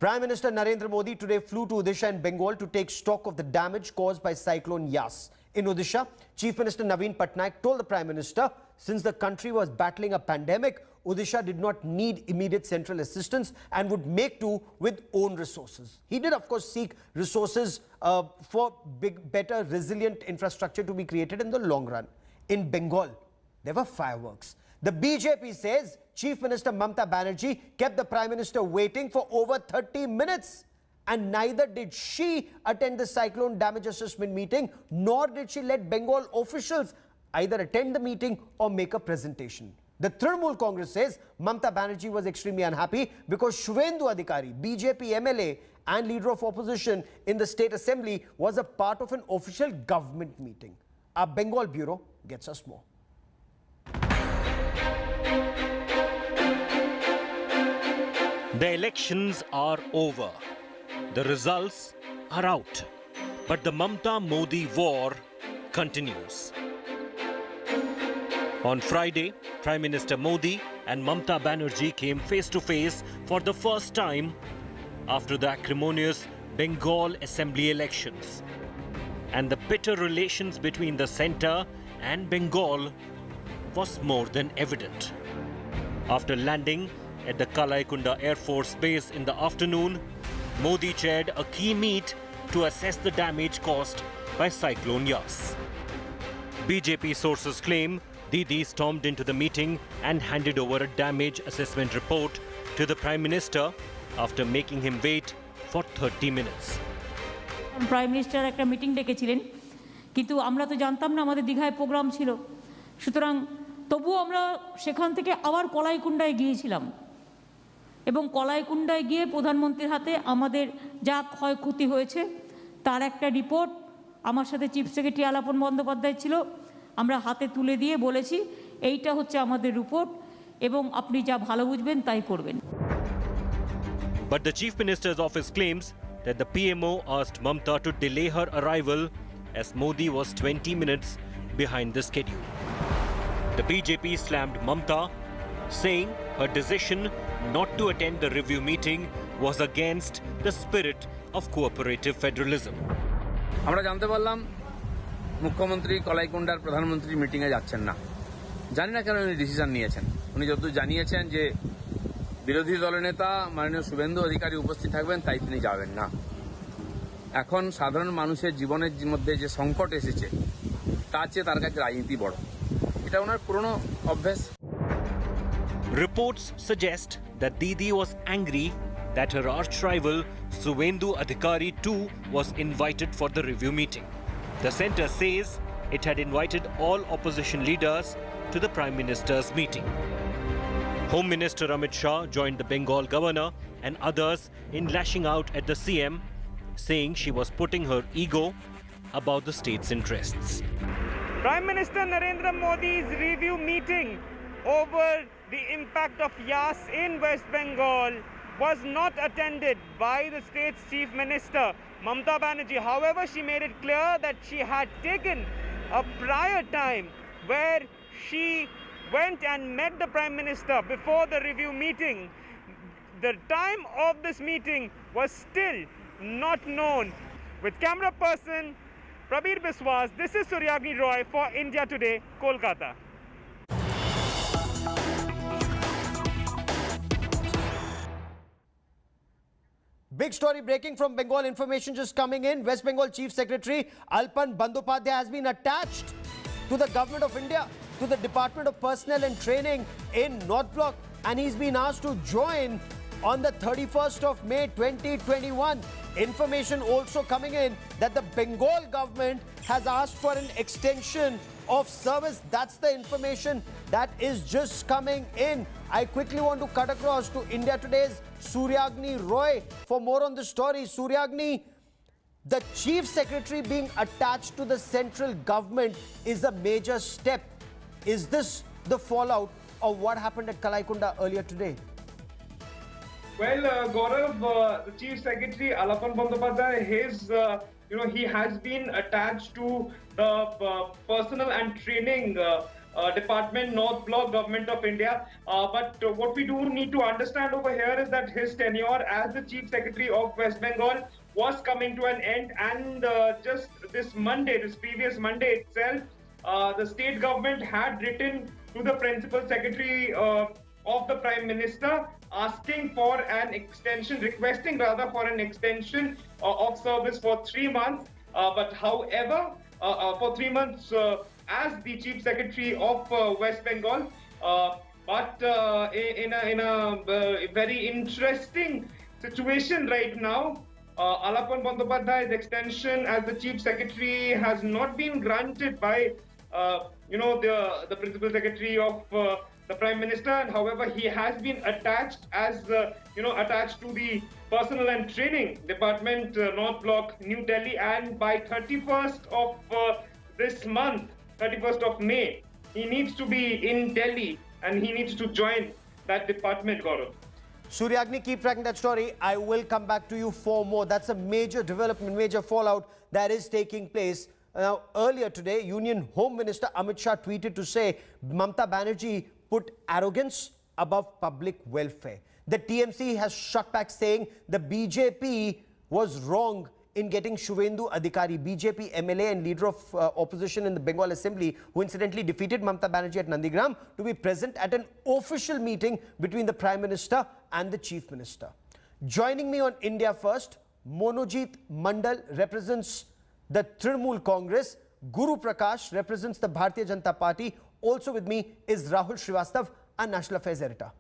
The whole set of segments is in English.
Prime Minister Narendra Modi today flew to Odisha and Bengal to take stock of the damage caused by Cyclone Yas. In Odisha, Chief Minister Naveen Patnaik told the Prime Minister since the country was battling a pandemic, Odisha did not need immediate central assistance and would make do with own resources. He did, of course, seek resources for better, resilient infrastructure to be created in the long run. In Bengal, there were fireworks. The BJP says Chief Minister Mamta Banerjee kept the Prime Minister waiting for over 30 minutes. And neither did she attend the cyclone damage assessment meeting, nor did she let Bengal officials either attend the meeting or make a presentation. The Trinamool Congress says Mamta Banerjee was extremely unhappy because Suvendu Adhikari, BJP MLA and leader of opposition in the State Assembly, was a part of an official government meeting. Our Bengal Bureau gets us more. The elections are over. The results are out. But the Mamta Modi war continues. On Friday, Prime Minister Modi and Mamta Banerjee came face to face for the first time after the acrimonious Bengal Assembly elections. And the bitter relations between the centre and Bengal was more than evident. After landing at the Kalaikunda Air Force Base in the afternoon, Modi chaired a key meet to assess the damage caused by Cyclone Yas. BJP sources claim Didi stormed into the meeting and handed over a damage assessment report to the Prime Minister after making him wait for 30 minutes. Prime Minister একটা meeting ডেকেছিলেন, কিন্তু আমরা তো জানতাম না আমাদের দীঘায় programme ছিল, সুতরাং তবুও আমরা সেখান থেকে আবার কলাইকুণ্ডায় গিয়েছিলাম এবং কলাইকুণ্ডায় গিয়ে প্রধানমন্ত্রীর হাতে আমাদের যা ক্ষয়ক্ষতি হয়েছে তার একটা রিপোর্ট আমার সাথে চিফ সেক্রেটারি আলাপন বন্দ্যোপাধ্যায় ছিল, আমরা হাতে তুলে দিয়ে বলেছি এইটা হচ্ছে আমাদের রিপোর্ট এবং আপনি যা ভালো বুঝবেন তাই করবেন। But the Chief Minister's office claims that the PMO asked Mamta to delay her arrival as Modi was 20 minutes behind the schedule. The BJP slammed Mamta, saying her decision not to attend the review meeting was against the spirit of cooperative federalism. আমরা জানতে পারলাম মুখ্যমন্ত্রী কলাইকুণ্ডার প্রধানমন্ত্রী মিটিংয়ে যাচ্ছেন না। জানি না কেন উনি ডিসিশন নিয়েছেন। উনি যতদূর জানিয়েছেন যে বিরোধী দলের নেতা মাননীয় শুভেন্দু অধিকারী উপস্থিত থাকবেন, তাই তিনি যাবেন না। এখন সাধারণ মানুষের জীবনের মধ্যে যে সংকট এসেছে তার চেয়ে তার কাছে রাজনীতি বড়। এটা ওনার পুরনো অভ্যাস। Reports suggest that Didi was angry that her arch rival Suvendu Adhikari too was invited for the review meeting. The centre says it had invited all opposition leaders to the Prime Minister's meeting. Home Minister Amit Shah joined the Bengal governor and others in lashing out at the CM, saying she was putting her ego above the state's interests. Prime Minister Narendra Modi's review meeting over the impact of Yas in West Bengal was not attended by the state's Chief Minister, Mamta Banerjee. However, she made it clear that she had taken a prior time where she went and met the Prime Minister before the review meeting. The time of this meeting was still not known. With camera person Prabir Biswas, this is Suryagni Roy for India Today, Kolkata. Big story breaking from Bengal. Information just coming in. West Bengal Chief Secretary Alpan Bandyopadhyay has been attached to the Government of India, to the Department of Personnel and Training in North Block, and he's been asked to join on the 31st of May 2021. Information also coming in that the Bengal government has asked for an extension of service. That's the information that is just coming in. I quickly want to cut across to India Today's Suryagni Roy for more on the story. Suryagni, the Chief Secretary being attached to the central government is a major step. Is this the fallout of what happened at Kalaikunda earlier today? Well, Gaurav, the Chief Secretary Alapan Bandyopadhyay, he has been attached to the personnel and training department, North Block, Government of India. But what we do need to understand over here is that his tenure as the Chief Secretary of West Bengal was coming to an end, and just this previous Monday itself, the state government had written to the Principal Secretary of the Prime Minister asking for an extension, requesting rather for an extension of service for 3 months. But however, for 3 months as the Chief Secretary of West Bengal, but in a very interesting situation right now, Alapan Bandyopadhyay's extension as the Chief Secretary has not been granted by the Principal Secretary of the Prime Minister, and however he has been attached as attached to the Personnel and Training Department, North Block, New Delhi, and by 31st of this month, 31st of May, he needs to be in Delhi and he needs to join that department, Gaurav. Suryagni, keep tracking that story. I will come back to you for more. That's a major development, major fallout that is taking place. Now, earlier today, Union Home Minister Amit Shah tweeted to say Mamta Banerjee put arrogance above public welfare. The TMC has shot back saying the BJP was wrong in getting Shuvendu Adhikari, BJP MLA and leader of opposition in the Bengal Assembly, who incidentally defeated Mamta Banerjee at Nandigram, to be present at an official meeting between the Prime Minister and the Chief Minister. Joining me on India First, Monojit Mandal represents the Trinamool Congress. Guru Prakash represents the Bharatiya Janata Party. Also with me is Rahul Srivastav, a National Affairs editor.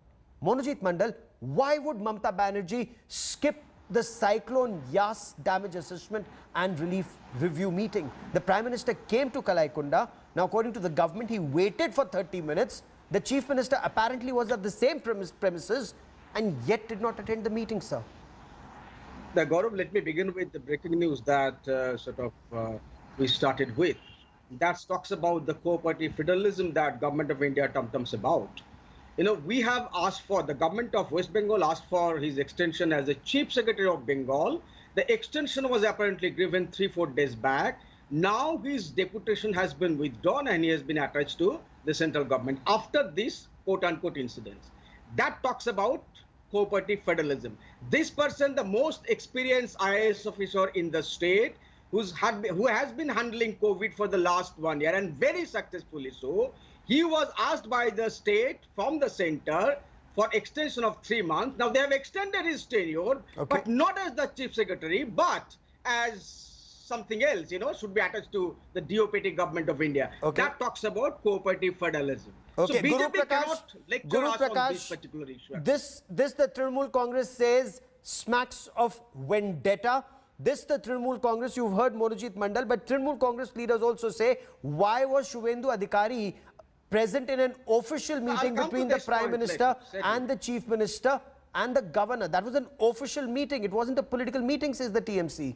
Monojit Mandal, why would Mamta Banerjee skip the Cyclone Yas damage assessment and relief review meeting? The Prime Minister came to Kalaikunda. Now, according to the government, he waited for 30 minutes. The Chief Minister apparently was at the same premises and yet did not attend the meeting, sir. Gaurav, let me begin with the breaking news that we started with. That talks about the cooperative federalism that Government of India tum-tums about. We have asked for, the Government of West Bengal asked for his extension as the Chief Secretary of Bengal. The extension was apparently given 3-4 days back. Now his deputation has been withdrawn and he has been attached to the central government after this quote-unquote incidents. That talks about cooperative federalism. This person, the most experienced IAS officer in the state, who has been handling COVID for the last 1 year and very successfully so, he was asked by the state from the center for extension of 3 months. Now they have extended his tenure, but not as the Chief Secretary, but as something else, should be attached to the DOPT Government of India. That talks about cooperative federalism. Okay, So Guru BJP cannot lecture us on this particular issue. This the Trinamool Congress says smacks of vendetta. This the Trinamool Congress, you've heard Monojit Mandal, but Trinamool Congress leaders also say, why was Shuvendu Adhikari present in an official meeting between the Prime Minister and the Chief Minister and the Governor? That was an official meeting. It wasn't a political meeting, says the TMC.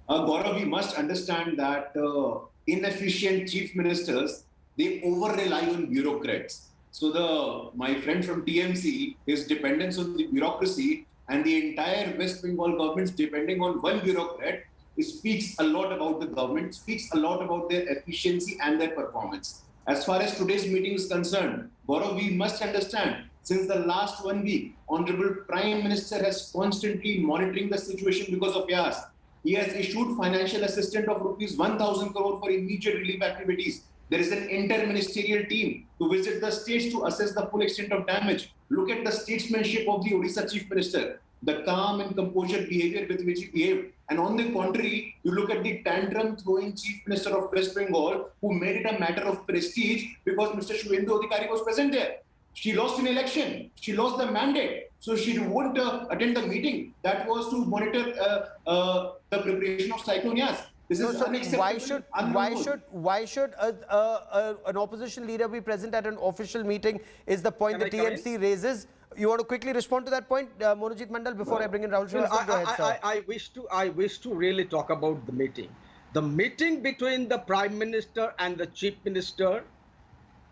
Gaurav, we must understand that inefficient chief ministers, they over-rely on bureaucrats. So my friend from TMC, his dependence on the bureaucracy and the entire West Bengal government's depending on one bureaucrat, it speaks a lot about the government, speaks a lot about their efficiency and their performance. As far as today's meeting is concerned, Gaurav, we must understand, since the last 1 week, Honorable Prime Minister has constantly monitoring the situation because of Yas. He has issued financial assistance of rupees 1,000 crore for immediate relief activities. There is an inter-ministerial team to visit the states to assess the full extent of damage. Look at the statesmanship of the Odisha Chief Minister, the calm and composure behavior with which he behaved. And on the contrary, you look at the tantrum-throwing Chief Minister of West Bengal, who made it a matter of prestige because Mr. Shuvendu Adhikari was present there. She lost an election. She lost the mandate. So she won't attend the meeting. That was to monitor the preparation of Cyclone Yas. This is unacceptable. Why should an opposition leader be present at an official meeting is the point the TMC raises. You want to quickly respond to that point, Monojit Mandal, before I bring in Rahul Srivastav? Go ahead, sir. I wish to really talk about the meeting. The meeting between the Prime Minister and the Chief Minister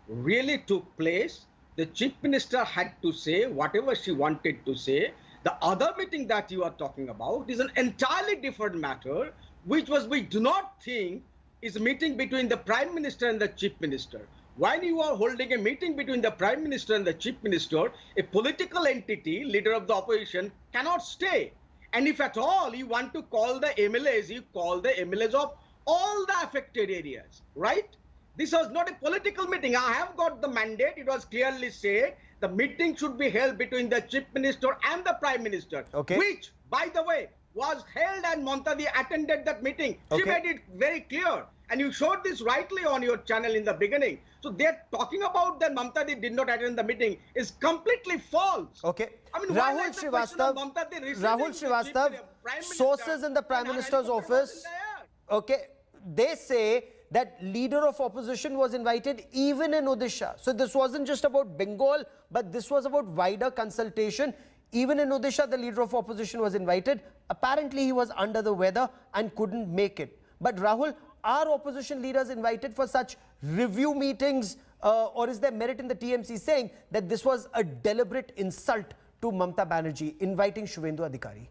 really took place. The Chief Minister had to say whatever she wanted to say. The other meeting that you are talking about is an entirely different matter, which was we do not think is a meeting between the Prime Minister and the Chief Minister. When you are holding a meeting between the Prime Minister and the Chief Minister, a political entity, leader of the opposition, cannot stay. And if at all you want to call the MLAs, you call the MLAs of all the affected areas, right? This was not a political meeting. I have got the mandate. It was clearly said the meeting should be held between the Chief Minister and the Prime Minister, Okay. which, by the way, was held and Mamta Di attended that meeting. She Okay. made it very clear. And you showed this rightly on your channel in the beginning. So they're talking about that Mamta Di did not attend the meeting is completely false. Okay. I mean, why Rahul like the question of Srivastav, Mamta Di receiving Rahul the Chief Srivastav, Prime Minister sources in the Prime and her Minister's helicopter office, was in the air? okay, they say that leader of opposition was invited even in Odisha. So this wasn't just about Bengal, but this was about wider consultation. Even in Odisha, the leader of opposition was invited. Apparently, he was under the weather and couldn't make it. But Rahul, are opposition leaders invited for such review meetings, or is there merit in the TMC saying that this was a deliberate insult to Mamta Banerjee, inviting Shubhendu Adhikari?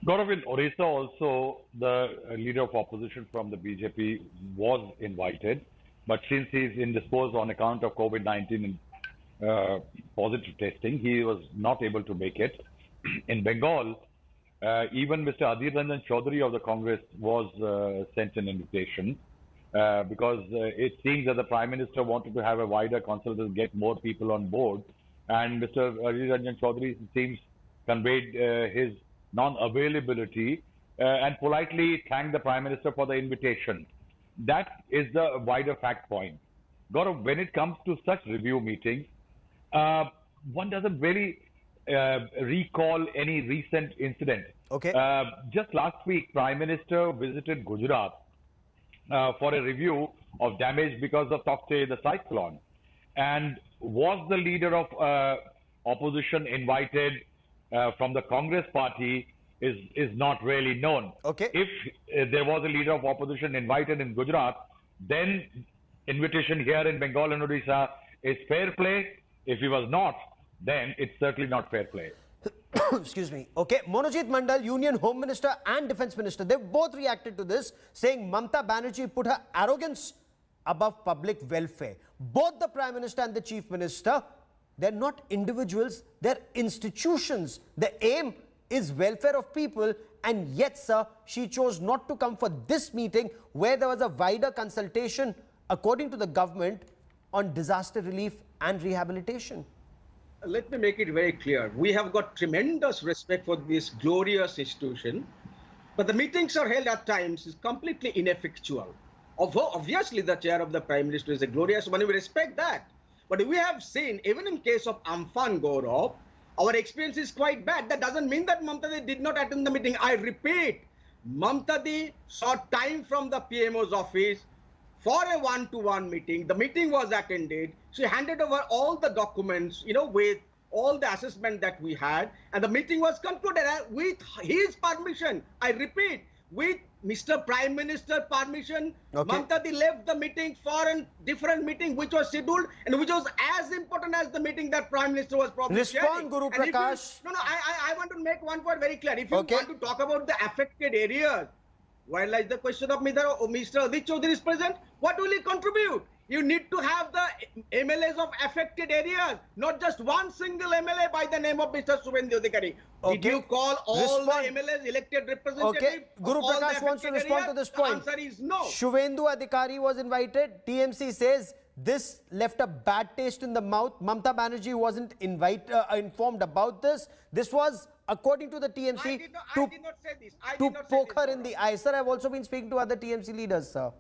Gaurav, in Orissa also, the leader of opposition from the BJP was invited, but since he is indisposed on account of COVID-19 positive testing, he was not able to make it. In Bengal, even Mr. Adhir Ranjan Chaudhary of the Congress was sent an invitation because it seems that the Prime Minister wanted to have a wider consultation, get more people on board, and Mr. Adhir Ranjan Chaudhary seems conveyed his non-availability and politely thanked the Prime Minister for the invitation. That is the wider fact point. Gaurav, when it comes to such review meetings, one doesn't really recall any recent incident. Okay. Just last week, Prime Minister visited Gujarat for a review of damage because of Taukte, the cyclone. And was the leader of opposition invited from the Congress party is not really known. Okay. If there was a leader of opposition invited in Gujarat, then invitation here in Bengal and Odisha is fair play. If he was not, then it's certainly not fair play. Excuse me. Okay, Monojit Mandal, Union Home Minister and Defence Minister, they both reacted to this, saying Mamta Banerjee put her arrogance above public welfare. Both the Prime Minister and the Chief Minister, they're not individuals, they're institutions. The aim is welfare of people, and yet, sir, she chose not to come for this meeting where there was a wider consultation, according to the government, on disaster relief and rehabilitation. Let me make it very clear. We have got tremendous respect for this glorious institution, but the meetings are held at times is completely ineffectual. Obviously, the chair of the Prime Minister is a glorious one. We respect that. But we have seen, even in case of Amphan Gaurav, our experience is quite bad. That doesn't mean that Mamta Di did not attend the meeting. I repeat, Mamta Di sought time from the PMO's office for a one-to-one meeting. The meeting was attended. She handed over all the documents, with all the assessment that we had. And the meeting was concluded with his permission. I repeat, with Mr. Prime Minister permission, Okay. Mamta Di left the meeting for a different meeting which was scheduled and which was as important as the meeting that Prime Minister was probably Respond, chairing. Guru And if you- Prakash. No, I want to make one point very clear. If you Okay. want to talk about the affected areas, while like the question of Mr. Adhir Chaudhary is present, what will he contribute? You need to have the MLAs of affected areas, not just one single MLA by the name of Mr. Shubhendu Adhikari. Did Okay. you call all Respond. the MLAs elected representatives? Okay, Guru of all the Prakash wants to affected respond to areas? this point. The answer is no. Shubhendu Adhikari was invited. TMC says this left a bad taste in the mouth. Mamta Banerjee wasn't informed about this. This was, according to the TMC, I did not say this. I to did not say poke this, her in the eye. Sir, I've also been speaking to other TMC leaders, sir.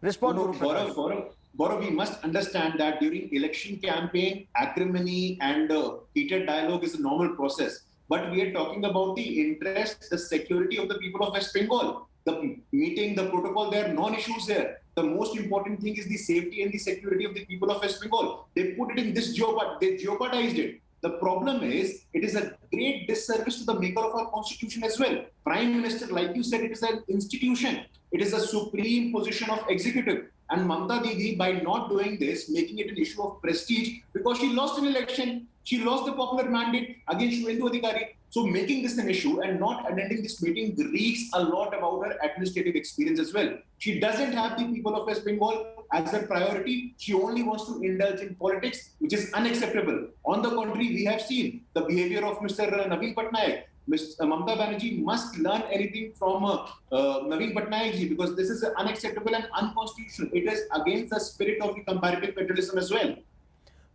Respond, Guru Prakash. Gaurav, we must understand that during election campaign, acrimony and heated dialogue is a normal process. But we are talking about the interest, the security of the people of West Bengal. The meeting, the protocol, there are non-issues there. The most important thing is the safety and the security of the people of West Bengal. They put it in this they jeopardized it. The problem is, it is a great disservice to the maker of our constitution as well. Prime Minister, like you said, it is an institution. It is a supreme position of executive. And Mamta Didi, by not doing this, making it an issue of prestige, because she lost an election, she lost the popular mandate against Shuvendu Adhikari. So making this an issue and not attending this meeting reeks a lot about her administrative experience as well. She doesn't have the people of West Bengal as her priority. She only wants to indulge in politics, which is unacceptable. On the contrary, we have seen the behavior of Mr. Naveen Patnaik. Ms. Mamta Banerjee must learn anything from Naveen Patnaik ji, because this is unacceptable and unconstitutional. It is against the spirit of the comparative federalism as well.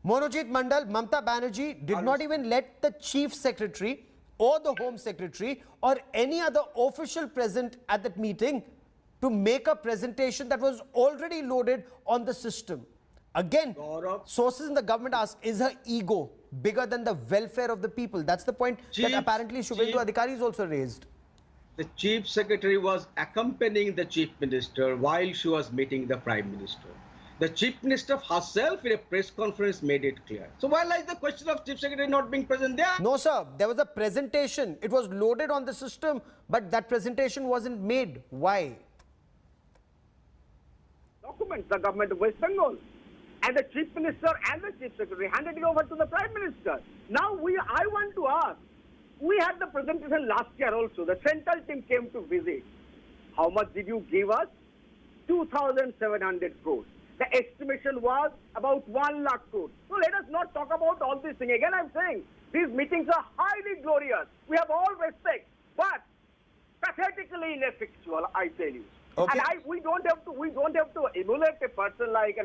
Monojit Mandal, Mamta Banerjee did not even let the Chief Secretary or the Home Secretary or any other official present at that meeting to make a presentation that was already loaded on the system. Again, Gaurav, sources in the government ask, is her ego bigger than the welfare of the people? That's the point that apparently Shuvendu Adhikari has also raised. the Chief Secretary was accompanying the Chief Minister while she was meeting the Prime Minister. The Chief Minister herself in a press conference made it clear. So why lies the question of Chief Secretary not being present there? No, sir. There was a presentation. It was loaded on the system, but that presentation wasn't made. Why? Documents, the government of West Bengal. And the Chief Minister and the Chief Secretary handed it over to the Prime Minister. Now, I want to ask, we had the presentation last year also. The central team came to visit. How much did you give us? 2,700 crores. The estimation was about 1 lakh crores. So let us not talk about all these things. Again, I'm saying these meetings are highly glorious. We have all respect, but pathetically ineffectual, I tell you. Okay. And we don't have to emulate a person like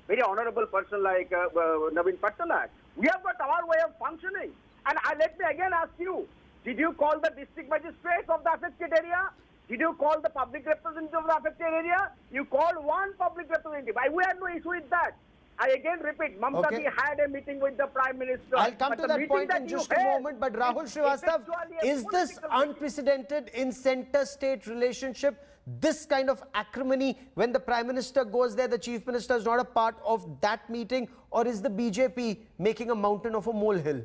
very honorable person like Naveen Patnaik. We have got our way of functioning. And let me again ask you: did you call the district magistrates of the affected area? Did you call the public representative of the affected area? You called one public representative. We had no issue with that. I again repeat, Mamta Ji had a meeting with the Prime Minister. I'll come to that point in just a moment, but Rahul Srivastava, is this unprecedented in center-state relationship? This kind of acrimony when the Prime Minister goes there, the Chief Minister is not a part of that meeting, or is the BJP making a mountain of a molehill?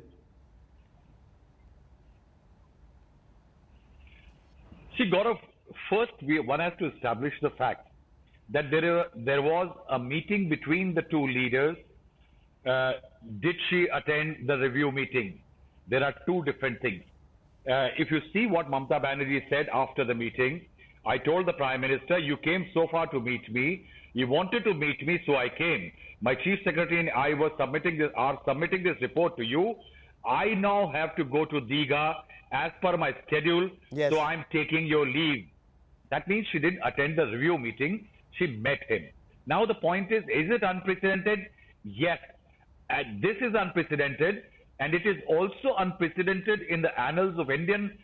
See, Gaurav, first one has to establish the fact that there was a meeting between the two leaders. Did she attend the review meeting? There are two different things. If you see what Mamta Banerjee said after the meeting, I told the Prime Minister, you came so far to meet me. You wanted to meet me, so I came. My Chief Secretary and I are submitting this report to you. I now have to go to Digha as per my schedule, so I'm taking your leave. That means she didn't attend the review meeting. She met him. Now the point is it unprecedented? Yes. This is unprecedented, and it is also unprecedented in the annals of Indian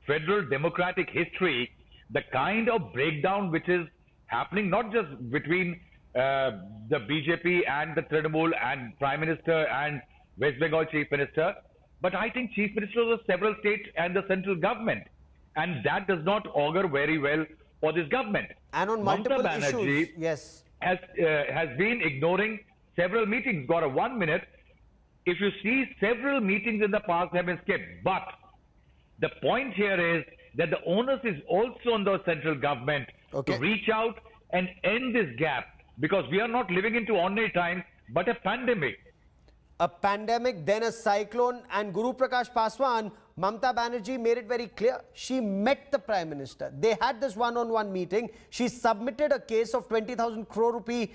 federal democratic history, the kind of breakdown which is happening not just between the BJP and the Trinamool and Prime Minister and West Bengal Chief Minister, but I think Chief Ministers of several states and the central government. And that does not augur very well for this government. And on multiple Mamta Banerjee issues, yes, has been ignoring several meetings. Got a 1 minute. If you see, several meetings in the past have been skipped. But the point here is that the onus is also on the central government to reach out and end this gap, because we are not living into ordinary times, but a pandemic. A pandemic, then a cyclone, and Guru Prakash Paswan, Mamta Banerjee made it very clear. She met the Prime Minister. They had this one-on-one meeting. She submitted a case of 20,000 crore rupee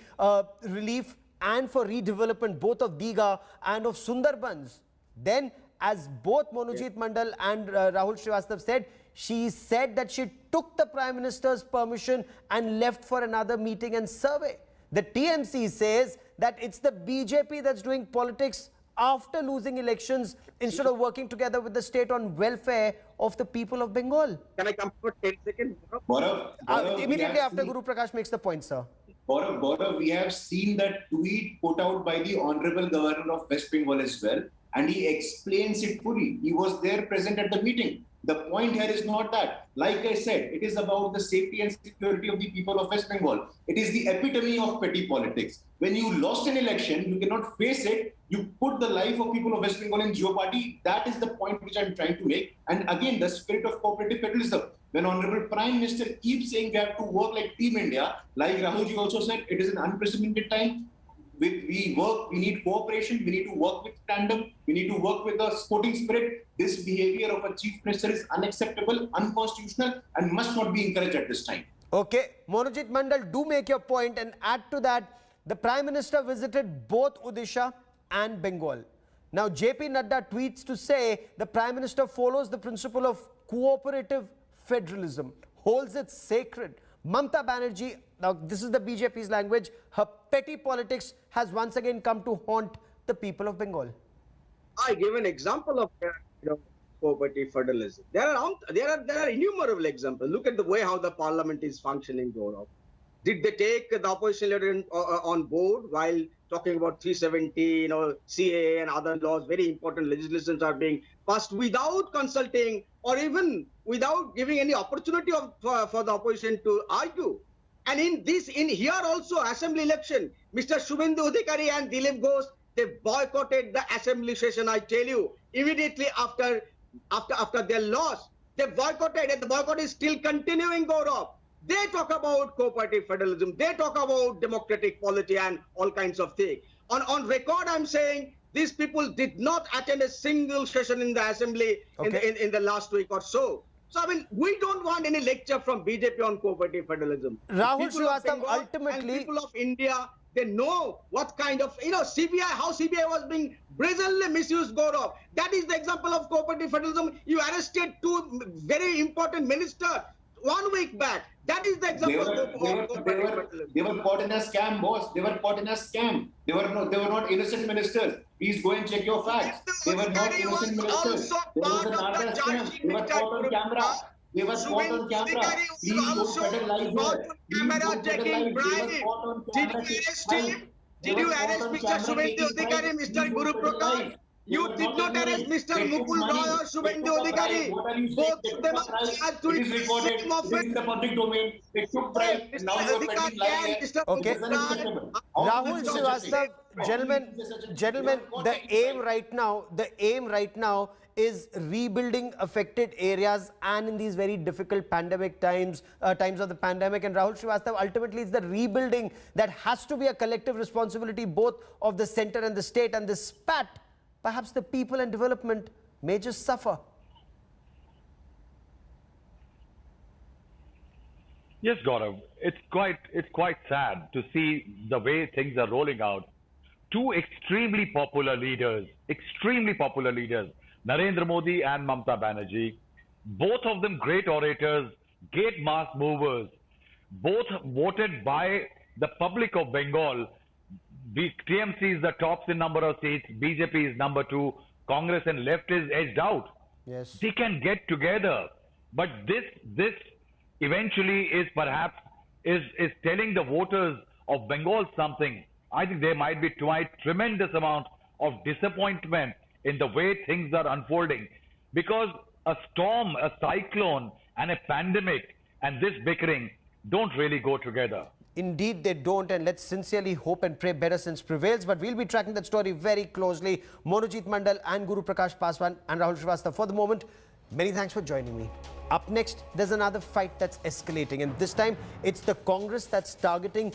relief and for redevelopment, both of Digha and of Sundarbans. Then, as both Monojit Mandal and Rahul Srivastava said, she said that she took the Prime Minister's permission and left for another meeting and survey. The TMC says that it's the BJP that's doing politics after losing elections instead of working together with the state on welfare of the people of Bengal. Can I come for 10 seconds? Gaurav, immediately after Guru Prakash makes the point, sir. Gaurav, we have seen that tweet put out by the Honorable Governor of West Bengal as well, and he explains it fully. He was there present at the meeting. The point here is not that. Like I said, it is about the safety and security of the people of West Bengal. It is the epitome of petty politics. When you lost an election, you cannot face it. You put the life of people of West Bengal in jeopardy. That is the point which I'm trying to make. And again, the spirit of cooperative federalism. When Honorable Prime Minister keeps saying we have to work like Team India, like Rahulji also said, it is an unprecedented time. We need cooperation, we need to work with tandem, we need to work with the sporting spirit. This behavior of a chief minister is unacceptable, unconstitutional, and must not be encouraged at this time. Okay, Monojit Mandal, do make your point and add to that. The Prime Minister visited both Odisha and Bengal. Now, JP Nadda tweets to say the Prime Minister follows the principle of cooperative federalism, holds it sacred. Mamta Banerjee, now this is the BJP's language, her petty politics has once again come to haunt the people of Bengal. I give an example of cooperative federalism. There are innumerable examples. Look at the way how the parliament is functioning, Gaurav. Did they take the opposition leader on board while talking about 370, CAA and other laws? Very important legislations are being passed without consulting or even without giving any opportunity for the opposition to argue. And in here also, assembly election, Mr. Shubhendu Adhikari and Dilip Ghosh, they boycotted the assembly session. I tell you, immediately after their loss, they boycotted, and the boycott is still continuing, Gaurav. They talk about cooperative federalism. They talk about democratic polity and all kinds of things. On record, I'm saying these people did not attend a single session in the assembly in the last week or so. So, I mean, we don't want any lecture from BJP on cooperative federalism. Rahul Srivastava, ultimately, and people of India, they know what kind of, CBI, how CBI was being brazenly misused, Gaurav. That is the example of cooperative federalism. You arrested two very important ministers 1 week back. That is the example they were caught in a scam, boss. They were caught in a scam. They were not innocent ministers. Please go and check your facts. They were not innocent ministers. There was an other scam. They were caught on camera. They were caught on camera. Please don't peddle lies here. Camera checking bribe. Did you arrest him? Did you arrest Mr. Shubhendu Adhikari, Mr. Guru Prakash? You did not arrest Mr. Mukul Roy or Shubhendu Adhikari. Both of them are charged to it is recorded. This is the public domain. They took bribe. Now you are peddling lies here. Okay. Rahul Srivastava, gentlemen, the aim right now is rebuilding affected areas and in these very difficult pandemic times of the pandemic. And Rahul Srivastava, ultimately it's the rebuilding that has to be a collective responsibility both of the center and the state. And this spat, perhaps the people and development may just suffer. Yes, Gaurav, it's quite sad to see the way things are rolling out. Two extremely popular leaders, Narendra Modi and Mamta Banerjee, both of them great orators, great mass movers, both voted by the public of Bengal. TMC is the tops in number of seats, BJP is number 2, Congress and left is edged out. Yes. They can get together, but this eventually is perhaps is telling the voters of Bengal something. I think there might be tremendous amount of disappointment in the way things are unfolding, because a storm, a cyclone and a pandemic and this bickering don't really go together. Indeed they don't, and let's sincerely hope and pray better sense prevails. But we'll be tracking that story very closely. Monojit Mandal and Guru Prakash Paswan and Rahul Srivastava, for the moment, many thanks for joining me. Up next, there's another fight that's escalating, and this time it's the Congress that's targeting